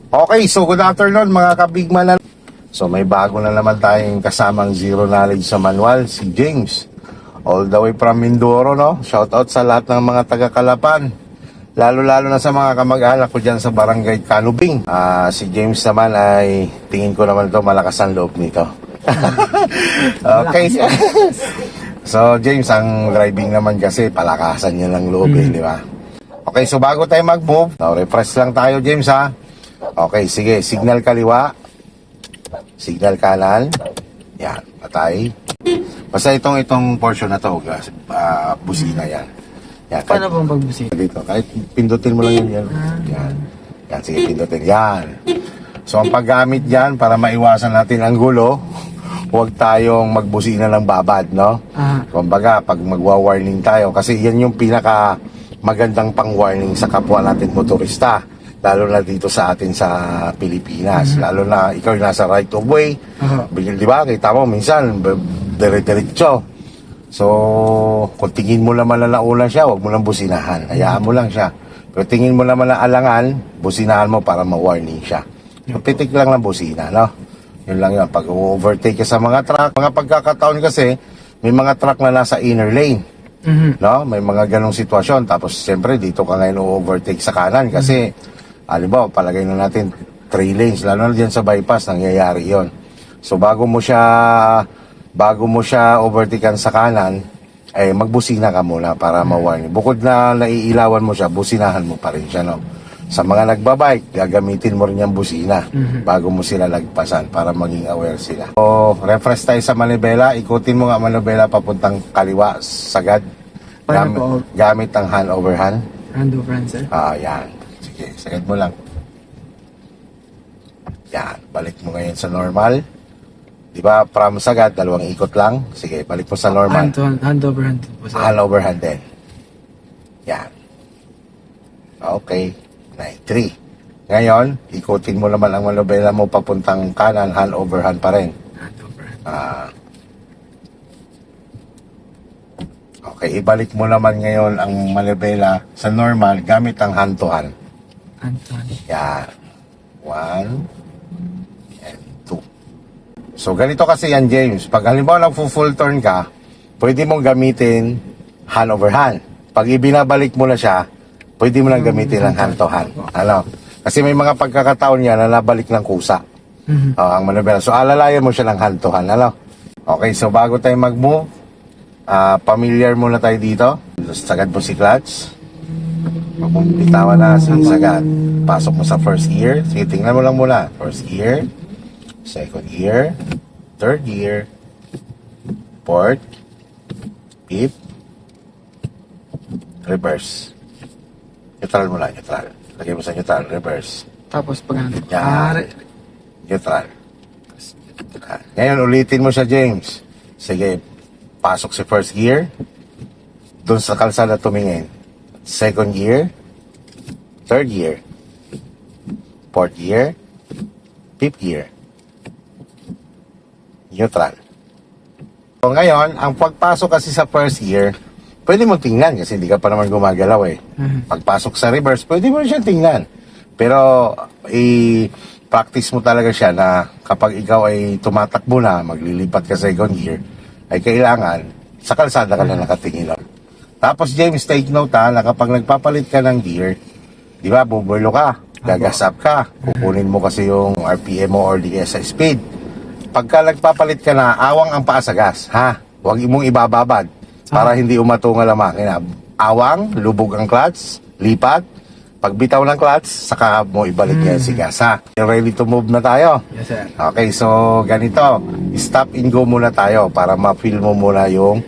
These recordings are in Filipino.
Okay, so good afternoon mga kabigman. So may bago na naman tayong kasamang zero knowledge sa manual, si James. All the way from Mindoro, no? Shout out sa lahat ng mga taga-Kalapan. Lalo-lalo na sa mga kamag-anak ko dyan sa barangay Canubing. Si James naman ay, tingin ko naman ito, malakas ang loob nito. Okay. So James, ang driving naman kasi, palakasan niya ng loob di ba? Okay, so bago tayo mag-move, refresh lang tayo James ha. Okay, sige, signal kaliwa, signal kanan, yan, patay. Basta itong portion na to, busina yan. Yan, Paano bang pagbusina? Dito, kahit pindutin mo lang yan. Yan. Yan, sige, pindutin. Yan. So, ang paggamit yan, para maiwasan natin ang gulo, huwag tayong magbusina ng babad, no? Kumbaga, pag magwa-warning tayo, kasi yan yung pinaka magandang pang-warning sa kapwa natin motorista. Lalo na dito sa atin sa Pilipinas. Lalo na ikaw yung nasa right of way. Di ba? Kita mo, minsan, dire-diretso. So, kung tingin mo naman na naulan siya, huwag mo lang businahan. Hayaan mo lang siya. Pero tingin mo naman na alangan, businahan mo para ma-warning siya. So, pitik lang ng busina, no? Yun lang yun. Pag overtake ka sa mga truck, mga pagkakataon kasi, may mga truck na nasa inner lane. No? May mga ganong sitwasyon. Tapos, siyempre, dito ka ngayon overtake sa kanan kasi, halimbawa, palagay na natin 3 lanes, lalo na dyan sa bypass, nangyayari yon. So, bago mo siya overtaken sa kanan, ay magbusina ka muna para ma-warning. Bukod na naiilawan mo siya, businahan mo pa rin siya, no? Sa mga nagbabike, gagamitin mo rin yung busina bago mo sila lagpasan para maging aware sila. So, refresh tayo sa manibela. Ikutin mo nga manibela papuntang kaliwa, sagad. Gamit ang hand over hand. Hand over hand, sir? Yan. Sige, sagad mo lang. Yan, balik mo ngayon sa normal. Di ba, from sagad, 2 ikot lang. Sige, balik mo sa normal. Hand over hand po, sir. Hand over hand din. Yan. Okay. 9-3. Ngayon, ikutin mo naman ang manobela mo papuntang kanan, hand over hand pa rin. Hand over hand. Okay, ibalik mo naman ngayon ang manobela sa normal gamit ang hand to hand. Hand to hand. Yan. 1 and 2. So, ganito kasi yan, James. Pag halimbawa nag-full turn ka, pwede mong gamitin hand over hand. Pag ibinabalik mo na siya, pwede mo lang gamitin ng hand to hand. Ano? Kasi may mga pagkakataon niya na nabalik ng kusa. Ang manobela. So, alalayan mo siya ng hand to hand. Ano? Okay, so bago tayo mag-move, familiar muna tayo dito. Sagad mo si clutch. Bitawan na si sagad. Pasok mo sa first gear. Sige, tingnan mo lang muna. First gear, second gear, third gear, fourth, fifth, reverse. Neutral mo lang, neutral. Lagay mo sa neutral, reverse. Tapos pag ano? Yan. Neutral. Ngayon, ulitin mo siya, James. Sige, pasok si first gear. Doon sa kalsada tumingin. Second gear. Third gear. Fourth gear. Fifth gear. Neutral. So ngayon, ang pagpasok kasi sa first gear, pwede mo tingnan kasi hindi ka pa naman gumagalaw eh. Pagpasok sa reverse, pwede mo siya tingnan. Pero, i-practice mo talaga siya na kapag ikaw ay tumatakbo na, maglilipat ka sa second gear, ay kailangan, sa kalsada ka na nakatingin lang. Tapos, James, take note na kapag nagpapalit ka ng gear, di ba, bubuelo ka, gagas up ka, kukunin mo kasi yung RPM mo or the SI speed. Pagka nagpapalit ka na, awang ang paa sa gas, ha? Huwag mong ibababad. Para hindi umatungal ang makina. Awang, lubog ang clutch, lipat. Pagbitaw ng clutch, saka mo ibalik yan si gas, ha? Ready to move na tayo? Yes, sir. Okay, so ganito. Stop and go muna tayo para ma-feel mo muna yung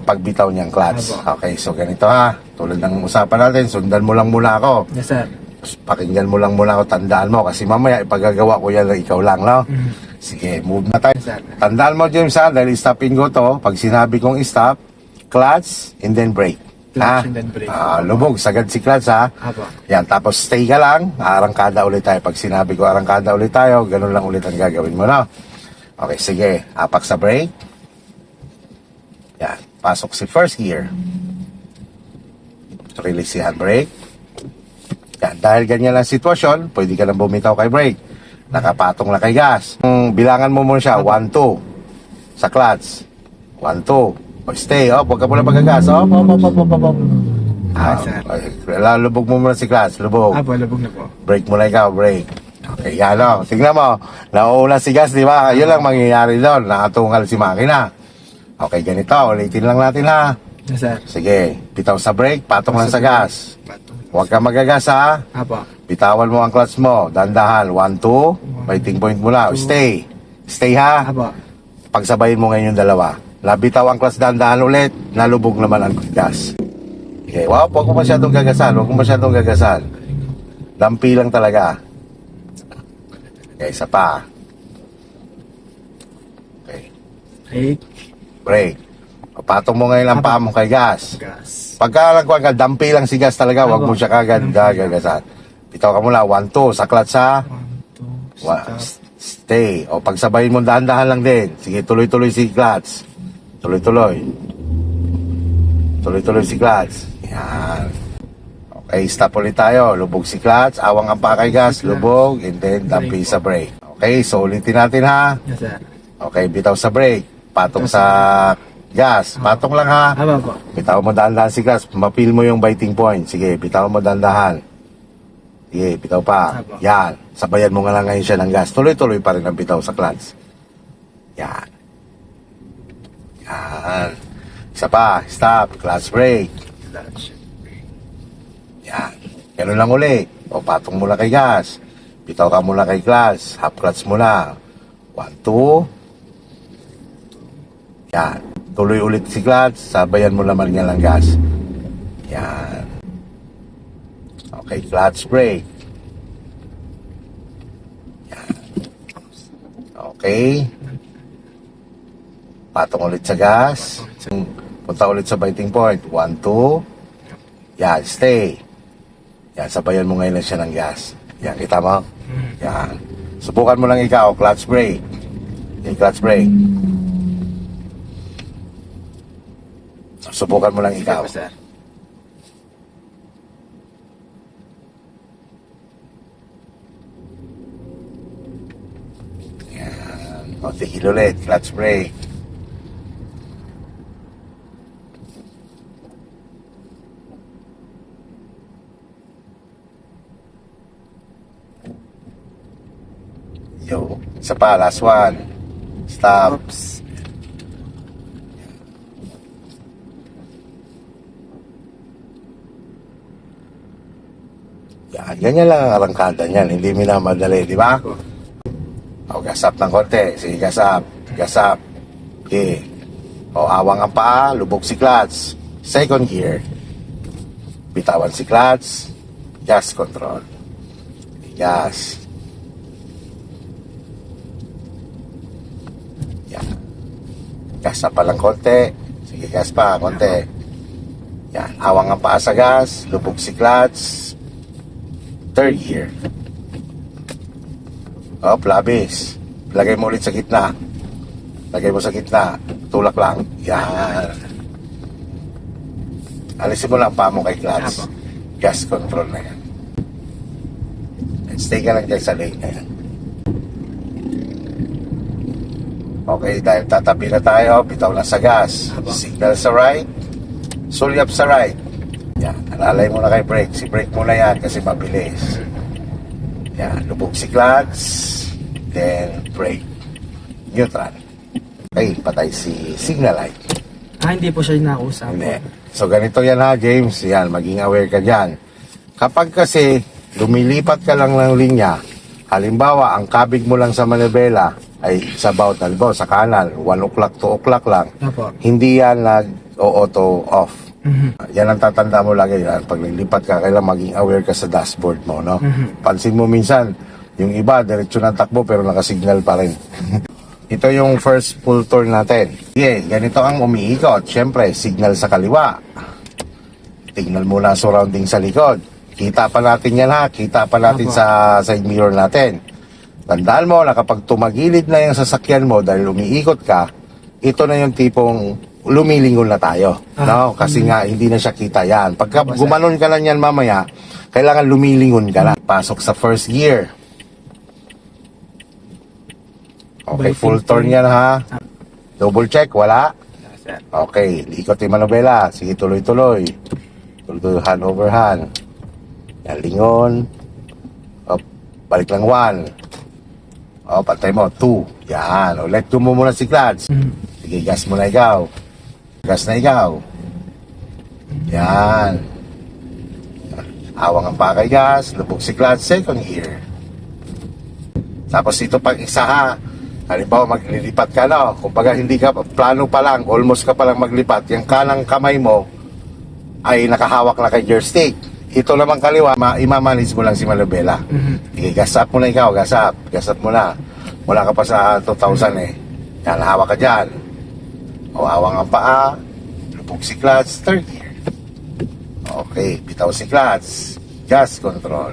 pagbitaw niyang clutch. Okay, so ganito ha. Tulad ng usapan natin, sundan mo lang muna ako. Yes, sir. Pakinggan mo lang muna ako, tandaan mo. Kasi mamaya ipagagawa ko yan na ikaw lang, no? Sige, move na tayo. Tandaan mo, James, ha? Dahil stop and go to. Pag sinabi kong stop, clutch, and then brake. Clutch and then brake. Lubog, sagad si clutch, ha? Yan, tapos stay ka lang. Arangkada ulit tayo. Pag sinabi ko arangkada ulit tayo, ganun lang ulit ang gagawin mo, no? Okay, sige. Apak sa brake. Yan, pasok si first gear. Release si handbrake. Yan, dahil ganyan ang sitwasyon, pwede ka nang bumitaw kay brake. Nakapatong na kay gas. Bilangan mo muna siya, 1, 2. Sa clutch. 1, 2. O stay, huwag ka muna magagas. Op. Sir. Lubog mo muna si clutch, lubog. Labog na po. Brake muna ikaw, brake. Okay, yan o. Tingnan mo, nauuna si gas, di ba? Yun lang mangyayari doon. Nakatungal si makina. Okay, ganito. Ulitin lang natin ha. Yes, sir. Sige, bitaw sa brake, patong lang sa gas. Patong. Huwag ka magagas ha. Apo. Bitawan mo ang clutch mo. Dandahan. 1, 2. Biting point mo lang. Stay. Stay ha. Apo. Pagsabayin mo ngayon yung dalawa. Nabitaw ang clutch, dandahan ulit. Nalubog naman ang gas. Okay, wow. Huwag mo masyadong gagasan. Huwag mo masyadong gagasan. Dampi lang talaga. Okay, isa pa. Okay. Brake. Brake. Patong mo ngayon ang paa mo kay gas. Gas. Pagka nagkuhan ka, dampi lang si gas talaga. Huwag mo siya kagad gagasan. Bitaw ka muna. 1, 2. Sa clutch ha. 1, 2, stop. Stay. O pagsabayin mo, dahan-dahan lang din. Sige, tuloy-tuloy si clutch. Tuloy-tuloy. Tuloy-tuloy si clutch. Yan. Okay, stop ulit tayo. Lubog si clutch. Awang ang pakay gas. Lubog. And then, dampi sa brake. Okay, so ulitin natin ha. Yes, sir. Okay, bitaw sa brake. Patong sa gas. Patong lang ha. Apo. Bitaw mo dahan-dahan si clutch. Mapil mo yung biting point. Sige, bitaw mo dahan-dahan. Sige, bitaw pa. Apo. Yan. Sabayan mo nga lang ngayon siya ng gas. Tuloy-tuloy pa rin ang bitaw sa clutch. Yan. Yan. Isa pa. Stop. Clutch brake. Clutch. Yan. Ganun lang uli. O patong muna kay gas. Bitaw ka muna kay clutch. Half clutch muna. 1, 2. Yan. Tuloy ulit si clutch. Sabayan mo naman niya ng gas. Yan. Okay, clutch brake. Yan. Okay. Patong ulit sa gas. Punta ulit sa biting point. 1, 2. Yan, stay. Yan, sabayan mo ngayon lang siya ng gas. Yan, kita mo? Yan. Subukan mo lang ikaw, clutch brake. Yung clutch brake. Subukan mo lang ikaw. Apo, sir. O, tigil ulit, clutch brake. Yo, isa pa, last one. Stop. Oops. Yan, ganyan lang ang arangkada niyan. Hindi minamadali, di ba? O, gasap ng konti. Sige, gasap. Gasap. Okay. O, awang ang paa. Lubog si clutch. Second gear. Bitawan si clutch. Gas control. Gas. Yan. Gas pa lang konti. Sige, gas pa. Konti. Yan. Awang ang paa sa gas. Lubog si clutch. Third gear. Oh, labis. Lagay mo ulit sa gitna. Lagay mo sa gitna. Tulak lang. Yan. Alisin mo lang pa mo kay clutch. Gas control na yan. Stay ka lang dyan sa lane na yan. Okay, dahil tatabi na tayo, bitaw na sa gas. Signal sa right. Sulyap sa right. Yan. Alalay mo na kay brake. Si brake mo na yan kasi mabilis. Yan. Lubog si clutch. Then brake. Neutral. Okay, patay si signal light. Hindi po siya nakausap. Hindi. So ganito yan ha, James. Yan, maging aware ka dyan. Kapag kasi lumilipat ka lang ng linya, halimbawa, ang kabig mo lang sa manibela ay sa about, halimbawa, sa kanan, 1 o'clock, 2 o'clock lang. Apo. Hindi yan nag-auto off. Yan ang tatanda mo lagi. Yan. Pag naglipat ka, kailangan maging aware ka sa dashboard mo, no? Pansin mo minsan, yung iba, diretso ng takbo pero nakasignal pa rin. Ito yung first full turn natin. Okay, ganito ang umiikot. Siyempre, signal sa kaliwa. Tingnan muna ang surrounding sa likod. Kita pa natin yan ha. Kita pa natin sa side mirror natin. Tandaan mo na kapag tumagilid na yung sasakyan mo dahil umiikot ka, ito na yung tipong lumilingon na tayo. No? Kasi nga, hindi na siya kita yan. Pagka gumanon ka lang yan mamaya, kailangan lumilingon ka na. Pasok sa first gear. Okay, full turn yan ha. Double check, wala. Sir. Okay, ikot yung manobela. Sige, tuloy-tuloy. Tuloy-tuloy, hand over hand. Yan, lingon. Up, balik lang 1. O, pantay mo, 2. Yan, o, let go mo muna si clutch. Sige, gas mo na ikaw. Gas na ikaw. Yan. Awang ang pakay gas, lubog si clutch, second gear. Tapos ito pag isa ha, halimbawa maglilipat ka na, kumbaga hindi ka, plano pa lang, almost ka pa lang maglipat, yung kanang kamay mo ay nakahawak na kay joystick. Ito naman kaliwa, imamanis mo lang si manobela. Okay, gas up mo na ikaw, gas up mo na. Wala ka pa sa 2,000 eh. Yan, hawak ka dyan. O, awang ang paa, lubog si clutch, third gear. Okay, bitaw si clutch, gas control.